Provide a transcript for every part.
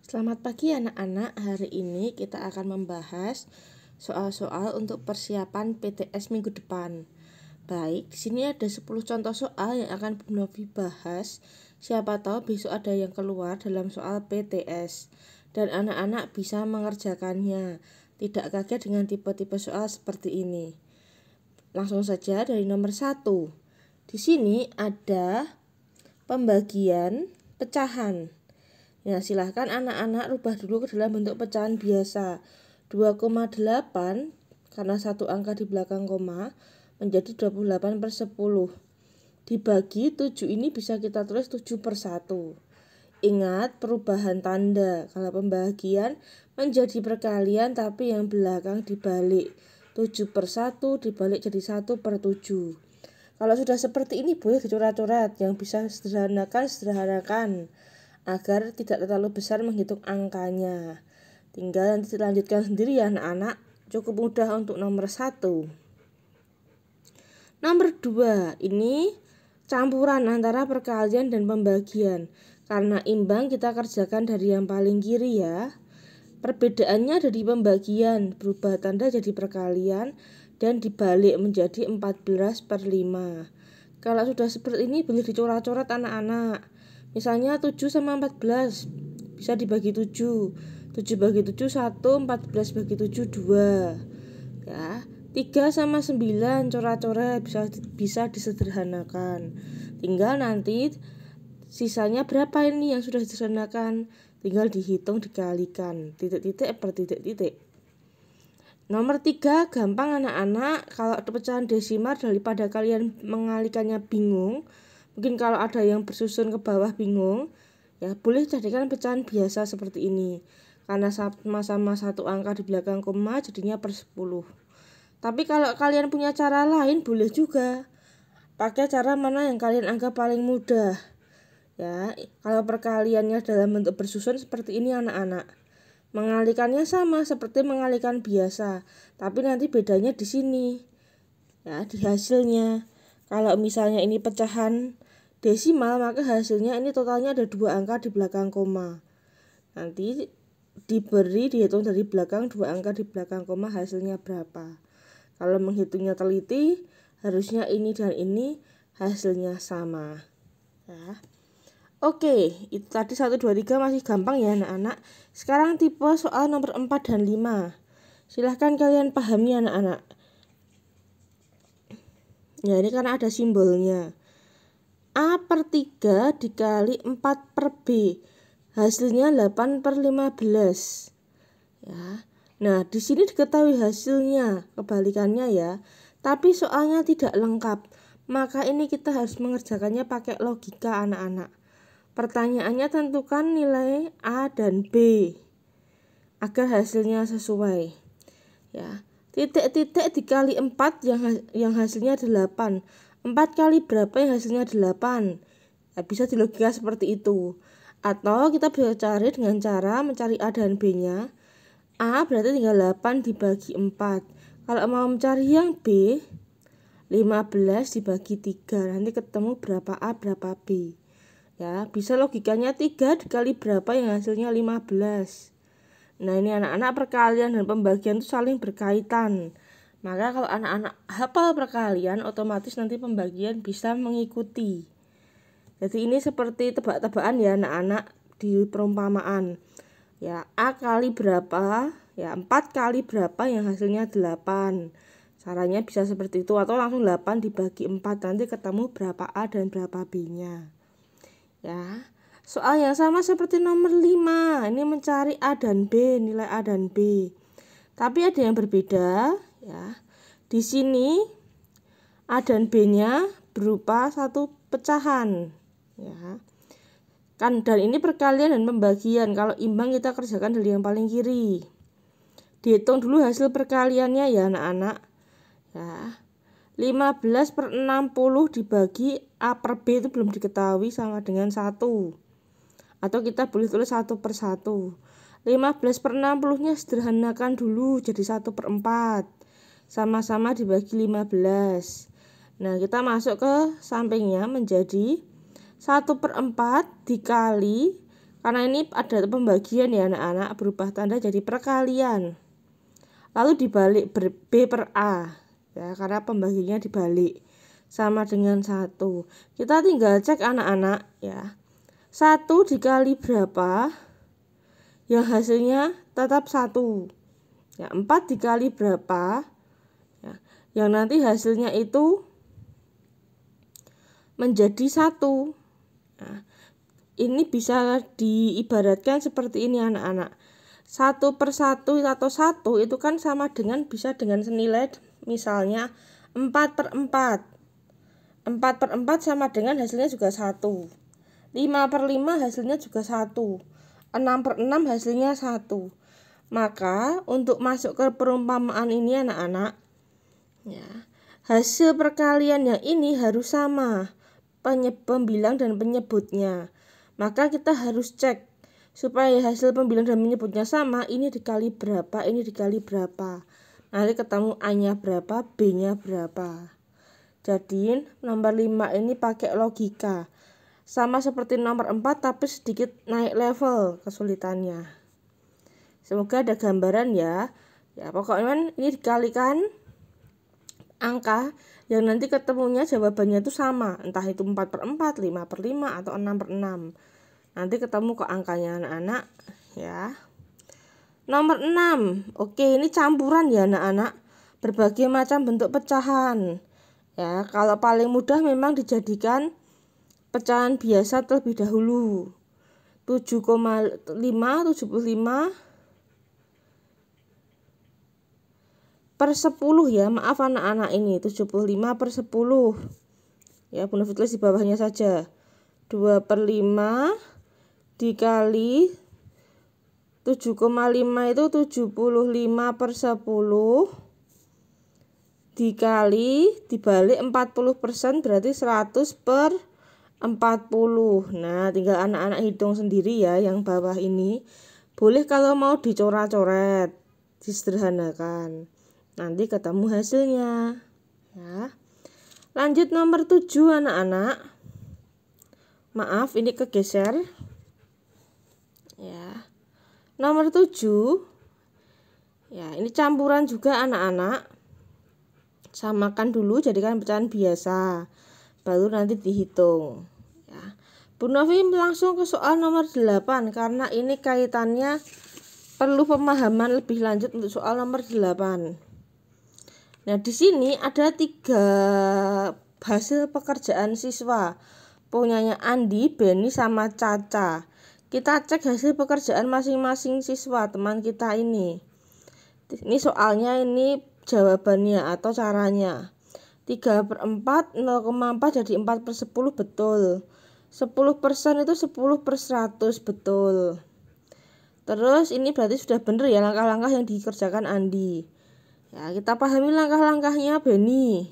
Selamat pagi anak-anak, hari ini kita akan membahas soal-soal untuk persiapan PTS minggu depan. Baik, di sini ada 10 contoh soal yang akan Bu Novi bahas. Siapa tahu besok ada yang keluar dalam soal PTS dan anak-anak bisa mengerjakannya. Tidak kaget dengan tipe-tipe soal seperti ini. Langsung saja dari nomor 1. Di sini ada pembagian pecahan. Ya, silahkan anak-anak rubah dulu ke dalam bentuk pecahan biasa. 2,8 karena satu angka di belakang koma menjadi 28/10. Dibagi 7 ini bisa kita tulis 7/1. Ingat perubahan tanda. Kalau pembagian menjadi perkalian tapi yang belakang dibalik. 7/1 dibalik jadi 1/7. Kalau sudah seperti ini boleh dicoret-coret. Yang bisa sederhanakan agar tidak terlalu besar menghitung angkanya. Tinggal nanti dilanjutkan sendiri ya anak-anak. Cukup mudah untuk nomor 1. Nomor 2, ini campuran antara perkalian dan pembagian. Karena imbang kita kerjakan dari yang paling kiri ya. Perbedaannya ada di pembagian, berubah tanda jadi perkalian dan dibalik menjadi 14/5. Kalau sudah seperti ini boleh dicoret-coret anak-anak. Misalnya 7 sama 14 bisa dibagi 7. 7 bagi 7 1, 14 bagi 7 2. Ya, 3 sama 9 coret-coret bisa disederhanakan. Tinggal nanti sisanya berapa ini yang sudah disederhanakan, tinggal dihitung dikalikan titik-titik per titik-titik. Nomor 3 gampang anak-anak. Kalau pecahan desimal daripada kalian mengalikannya bingung, mungkin kalau ada yang bersusun ke bawah bingung, ya boleh jadikan pecahan biasa seperti ini. Karena sama-sama satu angka di belakang koma jadinya per 10. Tapi kalau kalian punya cara lain boleh juga. Pakai cara mana yang kalian anggap paling mudah. Ya, kalau perkaliannya dalam bentuk bersusun seperti ini anak-anak. Mengalikannya sama seperti mengalikan biasa, tapi nanti bedanya di sini. Ya, di hasilnya. Kalau misalnya ini pecahan desimal, maka hasilnya ini totalnya ada 2 angka di belakang koma. Nanti dihitung dari belakang 2 angka di belakang koma hasilnya berapa. Kalau menghitungnya teliti, harusnya ini dan ini hasilnya sama. Ya. Oke, itu tadi 1, 2, 3 masih gampang ya anak-anak. Sekarang tipe soal nomor 4 dan 5. Silahkan kalian pahami anak-anak. Ya, ini karena ada simbolnya. A/3 dikali 4/B. Hasilnya 8/15. Ya. Nah, di sini diketahui hasilnya, kebalikannya ya. Tapi soalnya tidak lengkap. Maka ini kita harus mengerjakannya pakai logika anak-anak. Pertanyaannya tentukan nilai A dan B agar hasilnya sesuai. Ya. Titik-titik dikali 4 yang hasilnya 8. 4 kali berapa yang hasilnya 8? Ya, bisa dilogika seperti itu. Atau kita bisa cari dengan cara mencari A dan B-nya. A berarti tinggal 8 dibagi 4. Kalau mau mencari yang B, 15 dibagi 3. Nanti ketemu berapa A, berapa B. Ya, bisa logikanya 3 dikali berapa yang hasilnya 15. Nah, ini anak-anak perkalian dan pembagian itu saling berkaitan. Maka kalau anak-anak hafal perkalian, otomatis nanti pembagian bisa mengikuti. Jadi ini seperti tebak-tebakan ya anak-anak di perumpamaan. Ya, A kali berapa? Ya, 4 kali berapa yang hasilnya 8. Caranya bisa seperti itu atau langsung 8 dibagi 4. Nanti ketemu berapa A dan berapa B-nya. Ya. Soal yang sama seperti nomor 5. Ini mencari A dan B, nilai A dan B. Tapi ada yang berbeda ya. Di sini A dan B-nya berupa satu pecahan ya. Dan ini perkalian dan pembagian. Kalau imbang kita kerjakan dari yang paling kiri. Dihitung dulu hasil perkaliannya ya anak-anak. Ya. 15/60 dibagi A per B itu belum diketahui sama dengan 1. Atau kita boleh tulis 1/1. 15/60-nya sederhanakan dulu jadi 1/4. Sama-sama dibagi 15. Nah, kita masuk ke sampingnya menjadi 1/4 dikali Karena ini ada pembagian ya anak-anak, berubah tanda jadi perkalian. Lalu dibalik B per A. Ya, karena pembagiannya dibalik. Sama dengan 1. Kita tinggal cek anak-anak ya. 1 dikali berapa? Yang hasilnya tetap 1. Ya, 4 dikali berapa? Ya, yang nanti hasilnya itu menjadi 1. Nah, ini bisa diibaratkan seperti ini anak-anak. 1 per 1 atau 1 itu kan sama dengan, bisa dengan senilai misalnya 4 per 4. 4 per 4 sama dengan hasilnya juga 1. 5 per 5 hasilnya juga 1. 6 per 6 hasilnya 1. Maka untuk masuk ke perumpamaan ini anak-anak ya, hasil perkalian yang ini harus sama pembilang dan penyebutnya. Maka kita harus cek supaya hasil pembilang dan penyebutnya sama, ini dikali berapa, ini dikali berapa. Nanti ketemu A-nya berapa, B-nya berapa. Jadi nomor 5 ini pakai logika. Sama seperti nomor 4 tapi sedikit naik level kesulitannya. Semoga ada gambaran ya. Ya pokoknya ini dikalikan angka yang nanti ketemunya jawabannya itu sama. Entah itu 4 per 4, 5 per 5 atau 6 per 6. Nanti ketemu kok angkanya anak-anak ya. Nomor 6. Oke, ini campuran ya anak-anak. Berbagai macam bentuk pecahan. Ya, kalau paling mudah memang dijadikan pecahan biasa terlebih dahulu. 7,5 75 per 10 ya, maaf anak-anak, ini 75 per 10 ya, Bunda tulis di bawahnya saja. 2 per 5 dikali 7,5 itu 75 per 10 dikali dibalik 40% berarti 100 per 40. Nah tinggal anak-anak hitung sendiri ya yang bawah ini. Boleh kalau mau dicoret-coret, disederhanakan. Nanti ketemu hasilnya ya. Lanjut nomor 7 anak-anak. Maaf ini kegeser ya. Nomor 7 ya, ini campuran juga anak-anak. Samakan dulu jadikan pecahan biasa, baru nanti dihitung ya. Bu Novi langsung ke soal nomor 8 karena ini kaitannya perlu pemahaman lebih lanjut untuk soal nomor 8. Nah, di sini ada 3 hasil pekerjaan siswa. Punyanya Andi, Beni, sama Caca. Kita cek hasil pekerjaan masing-masing siswa teman kita ini. Ini soalnya, ini jawabannya atau caranya. 3 per 4, 0,4 jadi 4 per 10 betul. 10% itu 10 per 100 betul. Terus ini berarti sudah benar ya langkah-langkah yang dikerjakan Andi. Ya, kita pahami langkah-langkahnya Beni.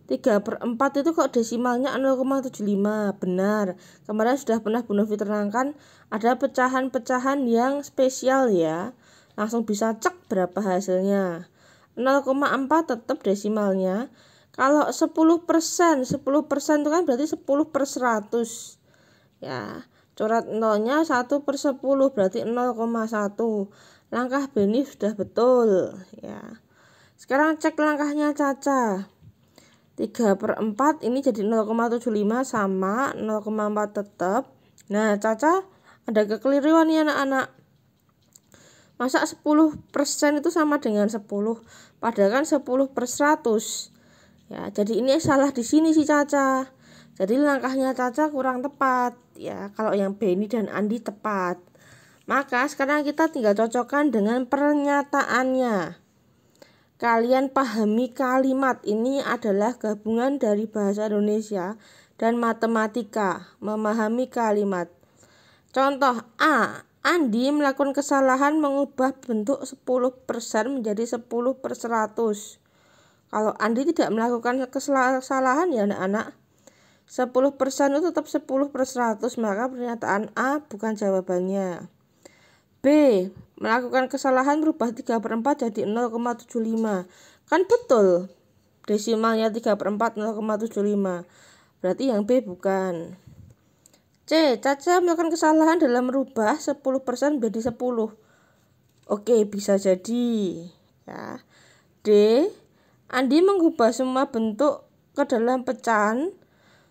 3 per 4 itu kok desimalnya 0,75. Benar. Kemarin sudah pernah Bu Novi terangkan ada pecahan-pecahan yang spesial ya. Langsung bisa cek berapa hasilnya. 0,4 tetap desimalnya. Kalau 10%, 10% itu kan berarti 10 per 100. Ya, coret nolnya 1 per 10 berarti 0,1. Langkah Beni sudah betul ya. Sekarang cek langkahnya Caca. 3 per 4 ini jadi 0,75 sama 0,4 tetap. Nah Caca ada kekeliruan ya anak-anak. Masa 10% itu sama dengan 10? Padahal kan 10 per 100. Ya, jadi ini salah di sini si Caca. Jadi langkahnya Caca kurang tepat ya. Kalau yang Beni dan Andi tepat. Maka sekarang kita tinggal cocokkan dengan pernyataannya. Kalian pahami kalimat ini adalah gabungan dari bahasa Indonesia dan matematika. Memahami kalimat. Contoh A. Andi melakukan kesalahan mengubah bentuk 10% menjadi 10 per 100. Kalau Andi tidak melakukan kesalahan ya anak-anak, 10% itu tetap 10 per 100, maka pernyataan A bukan jawabannya. B. Melakukan kesalahan berubah 3 per 4 jadi 0,75. Kan betul desimalnya 3 per 4 0,75. Berarti yang B bukan. C. Caca melakukan kesalahan dalam merubah 10% menjadi 10. Oke, bisa jadi. Ya. D. Andi mengubah semua bentuk ke dalam pecahan,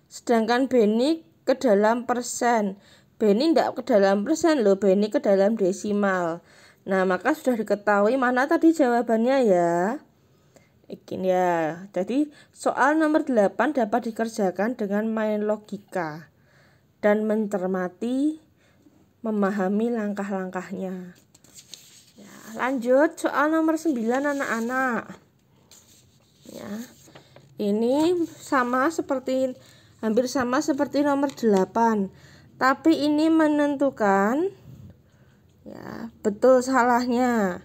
sedangkan Beni ke dalam persen. Beni tidak ke dalam persen loh, Beni ke dalam desimal. Nah, maka sudah diketahui mana tadi jawabannya ya. Ini ya. Jadi soal nomor 8 dapat dikerjakan dengan main logika dan mencermati, memahami langkah-langkahnya. Ya, lanjut soal nomor 9 anak-anak. Ya. Ini hampir sama seperti nomor 8. Tapi ini menentukan ya, betul salahnya.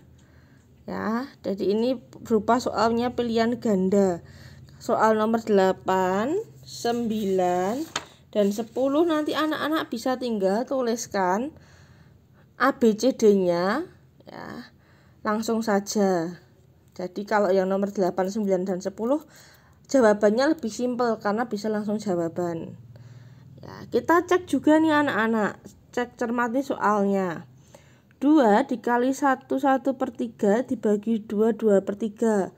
Ya, jadi ini berupa soalnya pilihan ganda. Soal nomor 8, 9, dan 10 nanti anak-anak bisa tinggal tuliskan ABCD-nya ya, langsung saja. Jadi kalau yang nomor 8, 9, dan 10 jawabannya lebih simpel karena bisa langsung jawaban. Ya, kita cek juga nih anak-anak, cek cermati soalnya. 2 dikali 1 per 3 dibagi 2 per 3.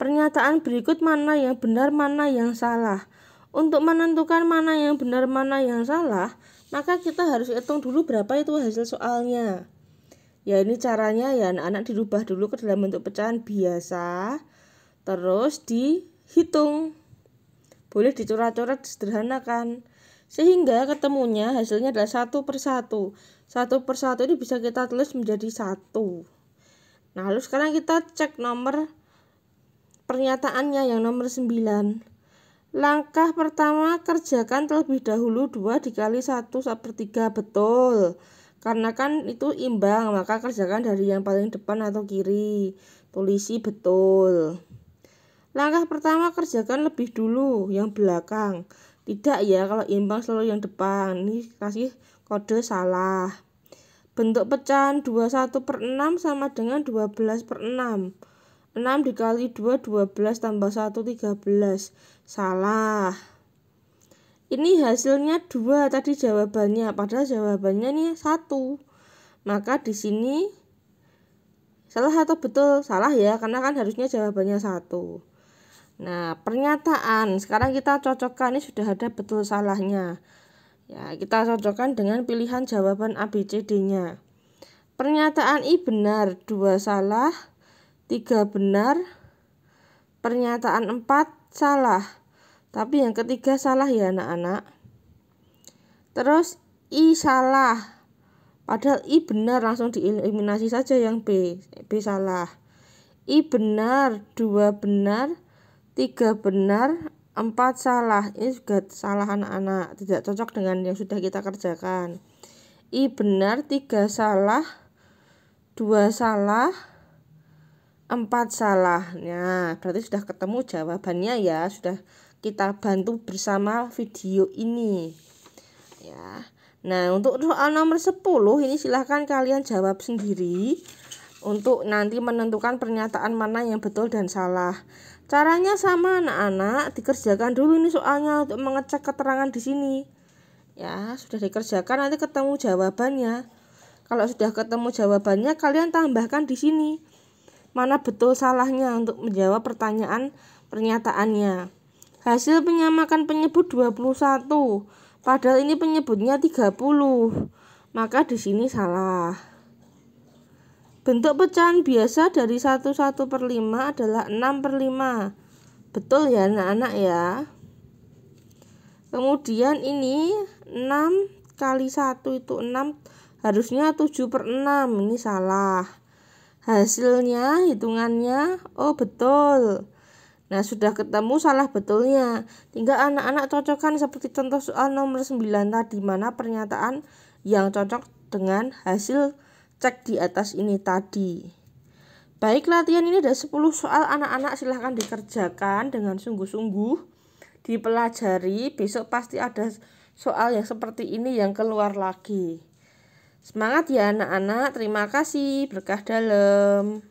Pernyataan berikut mana yang benar, mana yang salah. Untuk menentukan mana yang benar, mana yang salah, maka kita harus hitung dulu berapa itu hasil soalnya. Ya, ini caranya ya anak-anak dirubah dulu ke dalam bentuk pecahan biasa, terus dihitung. Boleh dicoret-coret, disederhanakan. Sehingga ketemunya hasilnya adalah 1 per 1. 1 per 1 ini bisa kita tulis menjadi 1. Nah, lalu sekarang kita cek nomor pernyataannya yang nomor 9. Langkah pertama, kerjakan terlebih dahulu 2 dikali 1 per 3. Betul. Karena kan itu imbang, maka kerjakan dari yang paling depan atau kiri. Tulisi betul. Langkah pertama, kerjakan lebih dulu yang belakang. Tidak ya, kalau imbang selalu yang depan. Ini kasih kode salah. Bentuk pecahan 21 per 6 sama dengan 12 per 6. 6 dikali 2, 12 tambah 1, 13. Salah. Ini hasilnya 2 tadi jawabannya, padahal jawabannya ini 1. Maka di sini salah atau betul? Salah ya, karena kan harusnya jawabannya 1. Nah, pernyataan sekarang kita cocokkan, ini sudah ada betul salahnya. Ya, kita cocokkan dengan pilihan jawaban ABCD-nya. Pernyataan I benar, 2 salah, 3 benar. Pernyataan 4 salah. Tapi yang ketiga salah ya anak-anak. Terus I salah. Padahal I benar, langsung dieliminasi saja yang B. B salah. I benar, 2 benar. 3 benar, 4 salah. Ini juga salah anak-anak, tidak cocok dengan yang sudah kita kerjakan. I benar, 3 salah, 2 salah, 4 salah. Nah, berarti sudah ketemu jawabannya ya. Sudah kita bantu bersama video ini. Ya. Nah, untuk soal nomor 10 ini silahkan kalian jawab sendiri untuk nanti menentukan pernyataan mana yang betul dan salah. Caranya sama anak-anak, dikerjakan dulu ini soalnya untuk mengecek keterangan di sini. Ya, sudah dikerjakan nanti ketemu jawabannya. Kalau sudah ketemu jawabannya, kalian tambahkan di sini mana betul salahnya untuk menjawab pertanyaan pernyataannya. Hasil penyamakan penyebut 21, padahal ini penyebutnya 30. Maka di sini salah. Bentuk pecahan biasa dari 1 per 5 adalah 6 per 5. Betul ya anak-anak ya. Kemudian ini 6 kali 1 itu 6, harusnya 7 per 6. Ini salah. Hasilnya, hitungannya, oh betul. Nah, sudah ketemu salah betulnya. Tinggal anak-anak cocokkan seperti contoh soal nomor 9 tadi, mana pernyataan yang cocok dengan hasil cek di atas ini tadi. Baik, latihan ini ada 10 soal anak-anak, silahkan dikerjakan dengan sungguh-sungguh, dipelajari. Besok pasti ada soal yang seperti ini yang keluar lagi. Semangat ya anak-anak, terima kasih, berkah dalam.